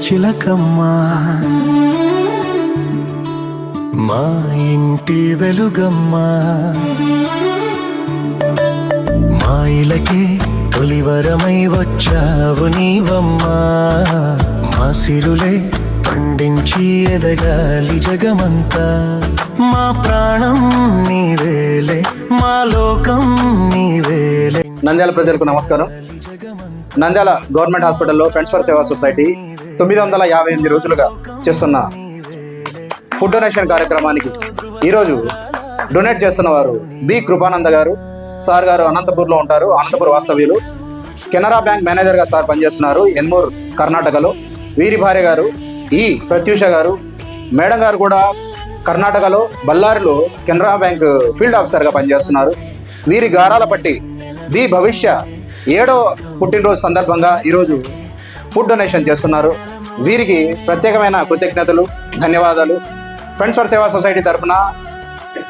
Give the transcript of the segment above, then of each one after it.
చిలకమ్మ, మా ఇంటి వెలుగమ్మ, మా ఇలకే తొలివరమై వచ్చావు నీవమ్మా. మా సిరులే పండించి ఎదగాలి జగమంతా. మా ప్రాణం నీవేలే, మా లోకం నీవేలే. నంద్యాల ప్రజలకు నమస్కారం. నంద్యాల గవర్నమెంట్ హాస్పిటల్లో ఫ్రెండ్స్ ఫర్ సేవా సొసైటీ 958 రోజులుగా చేస్తున్న ఫుడ్ డొనేషన్ కార్యక్రమానికి ఈరోజు డొనేట్ చేస్తున్న వారు బి కృపానంద గారు. సార్ గారు అనంతపూర్లో ఉంటారు, అనంతపూర్ వాస్తవ్యులు. కెనరా బ్యాంక్ మేనేజర్గా సార్ పనిచేస్తున్నారు ఎన్మూర్ కర్ణాటకలో. వీరి భార్య గారు ఈ ప్రత్యూష గారు. మేడం గారు కూడా కర్ణాటకలో బళ్ళారిలో కెనరా బ్యాంక్ ఫీల్డ్ ఆఫీసర్గా పనిచేస్తున్నారు. వీరి గారాల పట్టి బి భవిష్య 7వ పుట్టినరోజు సందర్భంగా ఈరోజు ఫుడ్ డొనేషన్ చేస్తున్నారు. వీరికి ప్రత్యేకమైన కృతజ్ఞతలు, ధన్యవాదాలు. ఫ్రెండ్స్ ఫర్ సేవా సొసైటీ తరఫున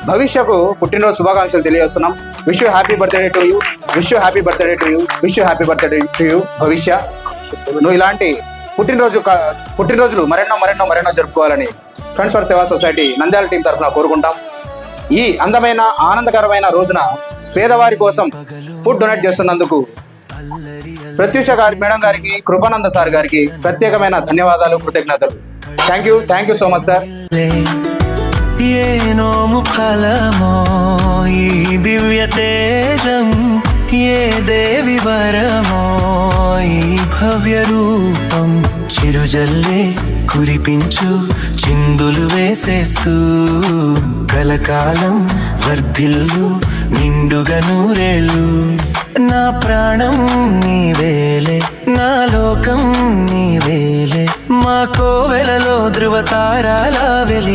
భవిష్యకు పుట్టినరోజు శుభాకాంక్షలు తెలియజేస్తున్నాం. Wish you happy birthday to you, wish you happy birthday to you, wish you happy birthday to you భవిష్య. నువ్వు ఇలాంటి పుట్టినరోజులు మరెన్నో జరుపుకోవాలని ఫ్రెండ్స్ ఫర్ సేవా సొసైటీ నంద్యాల టీం తరఫున కోరుకుంటాం. ఈ అందమైన ఆనందకరమైన రోజున పేదవారి కోసం ఫుడ్ డొనేట్ చేస్తున్నందుకు ప్రత్యూష గారి మేడం గారికి, కృపానంద సార్ గారికి ప్రత్యేకమైన ధన్యవాదాలు, కృతజ్ఞతలు. Thank you so much sir. ఏ నోము ఫలమో ఈ దివ్య తేజం, ఏ దేవి వరమో ఈ భవ్య రూపం. చిరుజల్లే కురిపించు చిందులు వేసేస్తూ కలకాలం వర్ధిల్లు నిండుగా నూరేళ్ళు. నా ప్రాణం నీవేలే, నా లోకం నీవేలే, మా కోవెలలో ధృవతారాల వెలి.